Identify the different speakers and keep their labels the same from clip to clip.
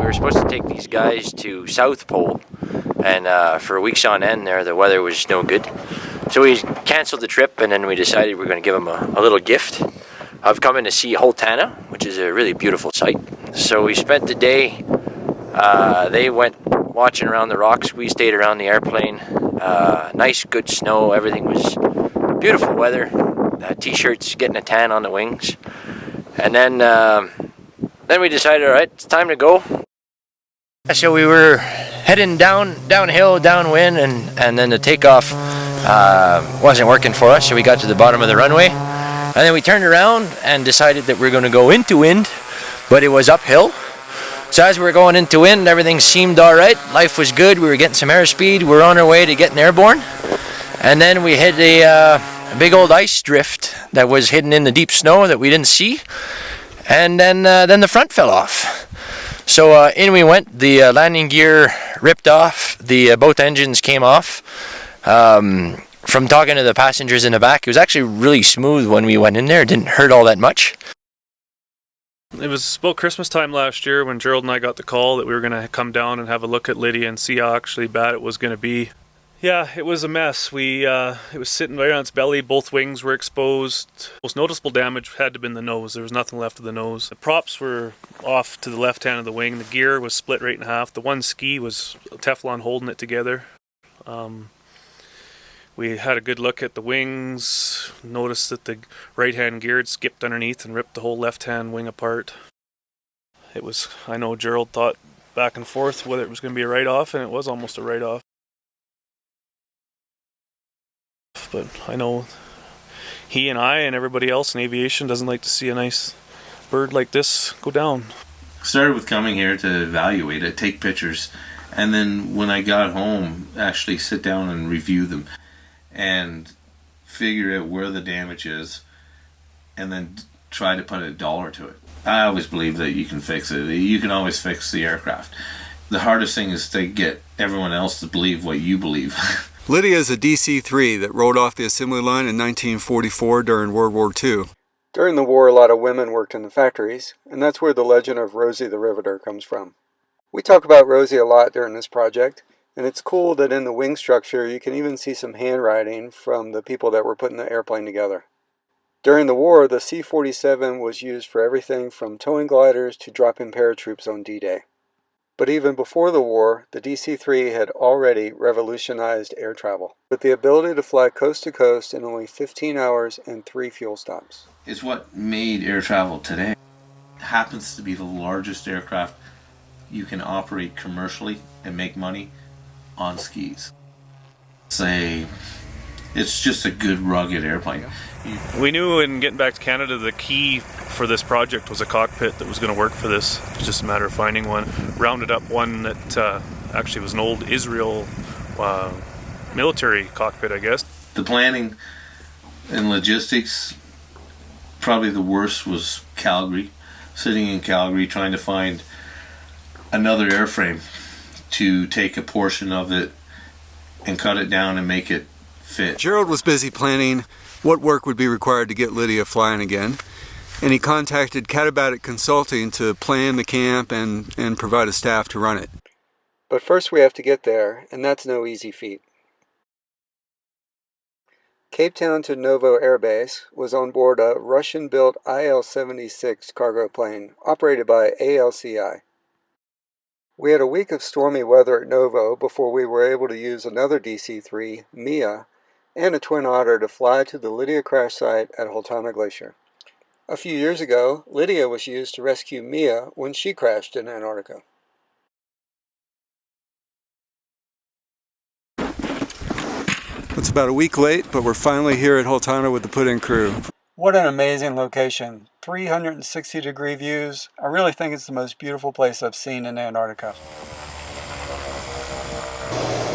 Speaker 1: were supposed to take these guys to South Pole, and for weeks on end there, the weather was no good. So we canceled the trip, and then we decided we were going to give them a little gift of coming to see Holtana, which is a really beautiful site. So we spent the day, they went watching around the rocks, we stayed around the airplane. Nice, good snow, everything was beautiful weather. T-shirts, getting a tan on the wings. And then we decided, all right, it's time to go. So we were heading downhill, downwind, and then the takeoff wasn't working for us, so we got to the bottom of the runway. And then we turned around and decided that we were going to go into wind, but it was uphill. So as we were going into wind, everything seemed all right. Life was good. We were getting some airspeed. We were on our way to getting airborne. And then we hit a big old ice drift that was hidden in the deep snow that we didn't see. And then the front fell off. So in we went. The landing gear ripped off. The both engines came off. From talking to the passengers in the back, it was actually really smooth when we went in there. It didn't hurt all that much.
Speaker 2: It was about Christmas time last year when Gerald and I got the call that we were going to come down and have a look at Lidia and see how actually bad it was going to be. Yeah, it was a mess. It was sitting right on its belly. Both wings were exposed. Most noticeable damage had to have been the nose. There was nothing left of the nose. The props were off to the left hand of the wing. The gear was split right in half. The one ski was Teflon holding it together. We had a good look at the wings, noticed that the right-hand gear had skipped underneath and ripped the whole left-hand wing apart. It was, I know Gerald thought back and forth whether it was going to be a write-off, and it was almost a write-off. But I know he and I and everybody else in aviation doesn't like to see a nice bird like this go down.
Speaker 3: Started with coming here to evaluate it, take pictures, and then when I got home, actually sit down and review them. And figure out where the damage is, and then try to put a dollar to it. I always believe that you can fix it. You can always fix the aircraft. The hardest thing is to get everyone else to believe what you believe.
Speaker 4: Lidia is a DC-3 that rolled off the assembly line in 1944 during World War II. During the war, a lot of women worked in the factories, and that's where the legend of Rosie the Riveter comes from. We talk about Rosie a lot during this project, and it's cool that in the wing structure you can even see some handwriting from the people that were putting the airplane together. During the war, the C-47 was used for everything from towing gliders to dropping paratroops on D-Day. But even before the war, the DC-3 had already revolutionized air travel, with the ability to fly coast to coast in only 15 hours and 3 fuel stops.
Speaker 3: It's what made air travel today. It happens to be the largest aircraft you can operate commercially and make money on skis. It's just a good rugged airplane.
Speaker 2: We knew in getting back to Canada the key for this project was a cockpit that was going to work for this. It was just a matter of finding one. Rounded up one that actually was an old Israel military cockpit, I guess.
Speaker 3: The planning and logistics, probably the worst was Calgary. Sitting in Calgary trying to find another airframe to take a portion of it and cut it down and make it fit.
Speaker 4: Gerald was busy planning what work would be required to get Lidia flying again, and he contacted Katabatic Consulting to plan the camp and provide a staff to run it. But first we have to get there, and that's no easy feat. Cape Town to Novo Air Base was on board a Russian-built IL-76 cargo plane operated by ALCI. We had a week of stormy weather at Novo before we were able to use another DC-3, Mia, and a Twin Otter to fly to the Lidia crash site at Holtana Glacier. A few years ago, Lidia was used to rescue Mia when she crashed in Antarctica. It's about a week late, but we're finally here at Holtana with the put-in crew. What an amazing location. 360-degree views. I really think it's the most beautiful place I've seen in Antarctica.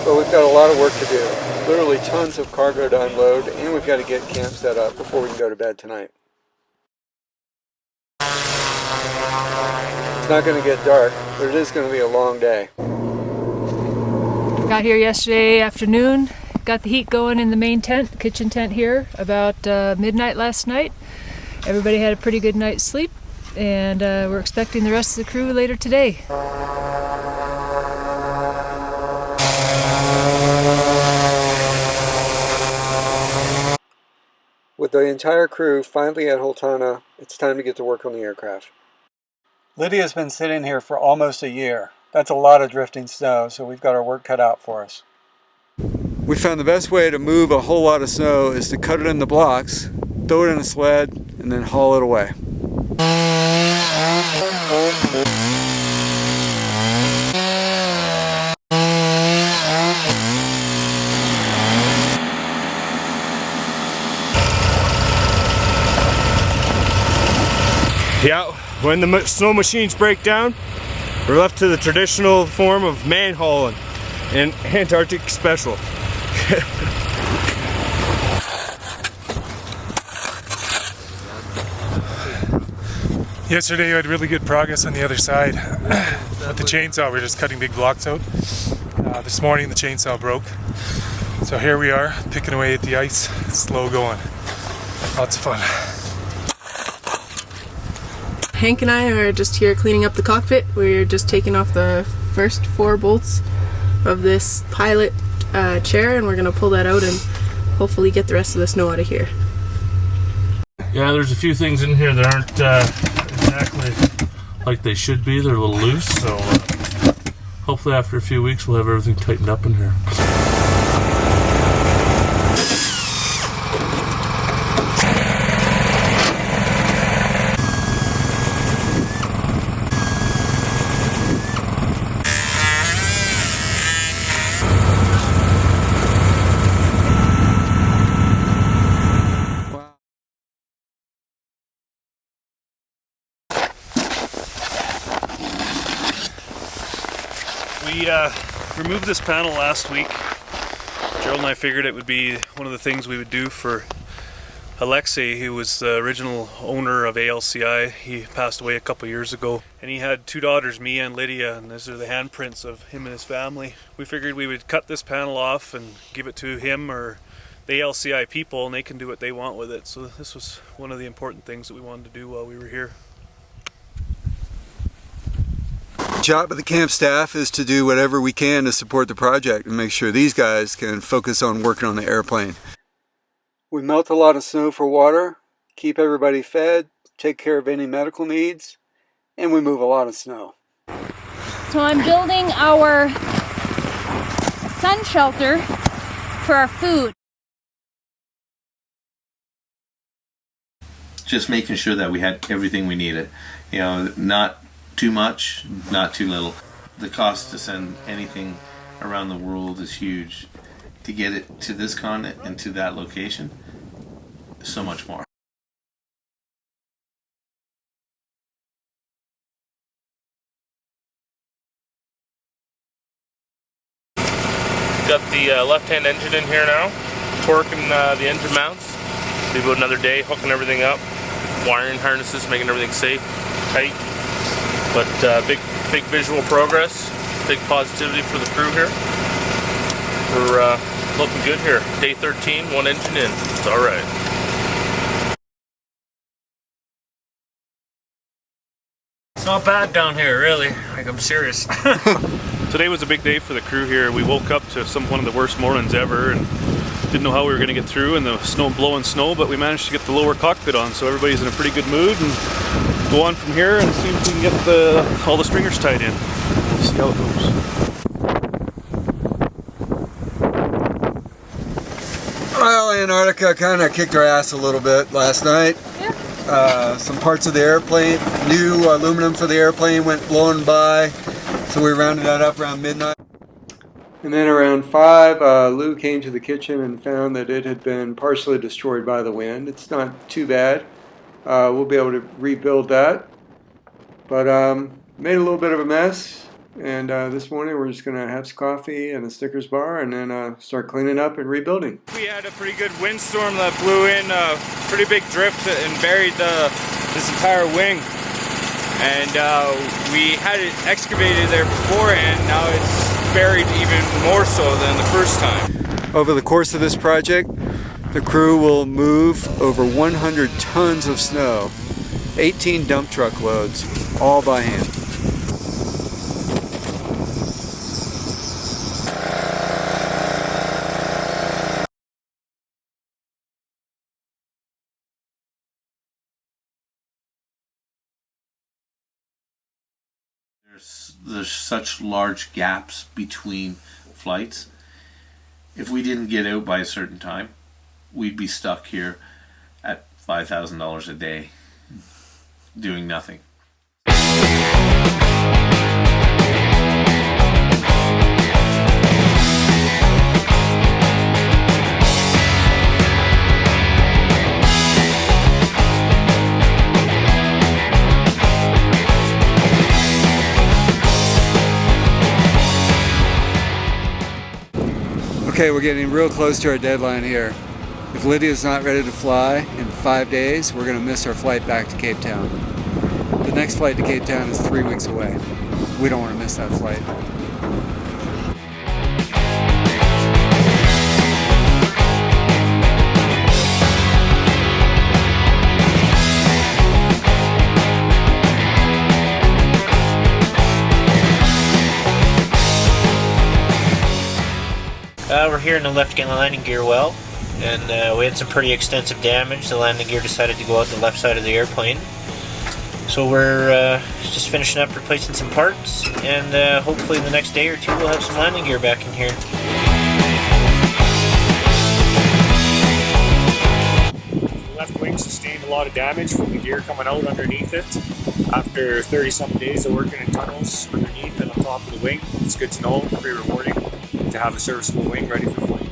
Speaker 4: But we've got a lot of work to do. Literally tons of cargo to unload, and we've got to get camp set up before we can go to bed tonight. It's not going to get dark, but it is going to be a long day.
Speaker 5: Got here yesterday afternoon. Got the heat going in the main tent, kitchen tent here, about midnight last night. Everybody had a pretty good night's sleep, and we're expecting the rest of the crew later today.
Speaker 4: With the entire crew finally at Holtana, it's time to get to work on the aircraft. Lydia's been sitting here for almost a year. That's a lot of drifting snow, so we've got our work cut out for us. We found the best way to move a whole lot of snow is to cut it into blocks, throw it in a sled, and then haul it away.
Speaker 6: Yeah, when the snow machines break down, we're left to the traditional form of man hauling, and Antarctic special.
Speaker 7: Yesterday we had really good progress on the other side. With the chainsaw, we were just cutting big blocks out. This morning the chainsaw broke. So here we are, picking away at the ice, slow going. Lots of fun.
Speaker 8: Hank and I are just here cleaning up the cockpit. We're just taking off the first 4 bolts of this pilot chair, and we're going to pull that out and hopefully get the rest of the snow out of here.
Speaker 9: Yeah, there's a few things in here that aren't exactly like they should be. They're a little loose, so hopefully after a few weeks we'll have everything tightened up in here.
Speaker 2: We removed this panel last week. Gerald and I figured it would be one of the things we would do for Alexei, who was the original owner of ALCI. He passed away a couple years ago, and he had 2 daughters, Mia and Lydia, and these are the handprints of him and his family. We figured we would cut this panel off and give it to him or the ALCI people, and they can do what they want with it. So this was one of the important things that we wanted to do while we were here.
Speaker 4: The job of the camp staff is to do whatever we can to support the project and make sure these guys can focus on working on the airplane. We melt a lot of snow for water, keep everybody fed, take care of any medical needs, and we move a lot of snow.
Speaker 10: So I'm building our sun shelter for our food.
Speaker 3: Just making sure that we had everything we needed. You know, not too much, not too little. The cost to send anything around the world is huge. To get it to this continent and to that location, so much more.
Speaker 9: Got the left-hand engine in here now, torquing the engine mounts. Be about another day hooking everything up, wiring harnesses, making everything safe, tight. But big visual progress, big positivity for the crew here. We're looking good here. Day 13, 1 engine in. It's all right.
Speaker 1: It's not bad down here, really. Like, I'm serious.
Speaker 2: Today was a big day for the crew here. We woke up to one of the worst mornings ever and didn't know how we were going to get through, and the snow blowing snow, but we managed to get the lower cockpit on, so everybody's in a pretty good mood, and go on from here and see if we can get all the stringers tied in. We'll see how it goes.
Speaker 4: Well, Antarctica kind of kicked our ass a little bit last night. Yeah. Some parts of the airplane, new aluminum for the airplane went blowing by, so we rounded that up around midnight. And then around 5, Lou came to the kitchen and found that it had been partially destroyed by the wind. It's not too bad. We'll be able to rebuild that. But made a little bit of a mess. And this morning we're just going to have some coffee and a Snickers bar and then start cleaning up and rebuilding.
Speaker 6: We had a pretty good windstorm that blew in a pretty big drift and buried this entire wing. And we had it excavated there before, and now it's buried even more so than the first time.
Speaker 4: Over the course of this project, the crew will move over 100 tons of snow, 18 dump truck loads, all by hand.
Speaker 3: there's such large gaps between flights. If we didn't get out by a certain time, we'd be stuck here at $5,000 a day doing nothing.
Speaker 4: Okay, we're getting real close to our deadline here. If Lydia's not ready to fly in 5 days, we're going to miss our flight back to Cape Town. The next flight to Cape Town is 3 weeks away. We don't want to miss that flight.
Speaker 11: We're here in the left landing gear well, and we had some pretty extensive damage. The landing gear decided to go out the left side of the airplane. So we're just finishing up replacing some parts, and hopefully in the next day or two we'll have some landing gear back in here.
Speaker 12: The left wing sustained a lot of damage from the gear coming out underneath it. After 30-some days of working in tunnels underneath and on top of the wing, it's good to know, pretty rewarding to have a serviceable wing ready for flight.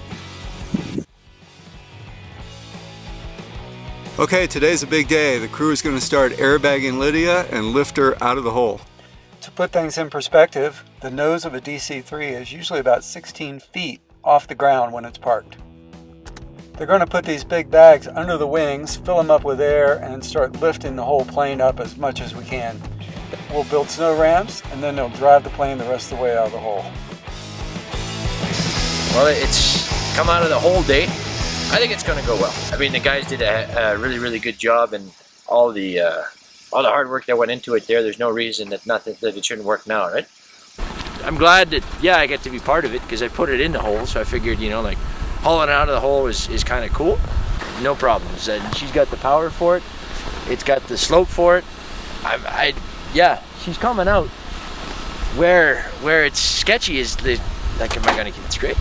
Speaker 4: Okay, today's a big day. The crew is going to start airbagging Lydia and lift her out of the hole. To put things in perspective, the nose of a DC-3 is usually about 16 feet off the ground when it's parked. They're going to put these big bags under the wings, fill them up with air, and start lifting the whole plane up as much as we can. We'll build snow ramps, and then they'll drive the plane the rest of the way out of the hole.
Speaker 1: Well, it's come out of the whole day. I think it's going to go well. I mean, the guys did a really, really good job, and all the hard work that went into it there. There's no reason that it shouldn't work now, right? I'm glad that, yeah, I get to be part of it because I put it in the hole, so I figured, you know, like hauling it out of the hole is kind of cool. No problems, and she's got the power for it. It's got the slope for it. Yeah, she's coming out. Where it's sketchy is like, am I going to keep it straight?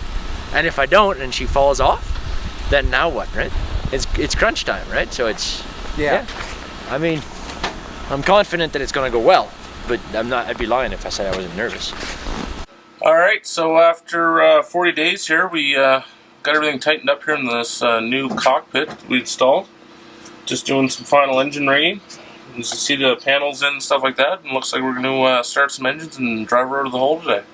Speaker 1: And if I don't, and she falls off, then now what, right? It's crunch time, right? So it's yeah. I mean, I'm confident that it's going to go well, but I'd be lying if I said I wasn't nervous.
Speaker 9: All right, so after 40 days here, we got everything tightened up here in this new cockpit we installed. Just doing some final engine rigging. You can see the panels in and stuff like that, and looks like we're going to start some engines and drive her out of the hole today.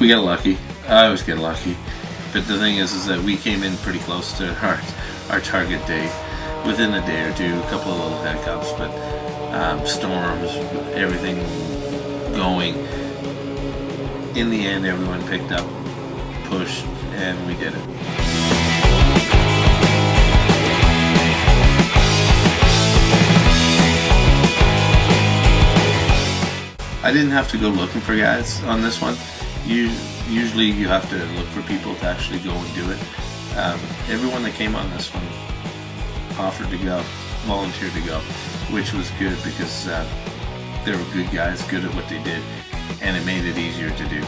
Speaker 3: We got lucky. I always get lucky. But the thing is that we came in pretty close to our target date within a day or two. A couple of little hiccups, but storms, everything going. In the end, everyone picked up, pushed, and we did it. I didn't have to go looking for guys on this one. Usually you have to look for people to actually go and do it. Everyone that came on this one offered to go, volunteered to go, which was good because they were good guys, good at what they did, and it made it easier to do.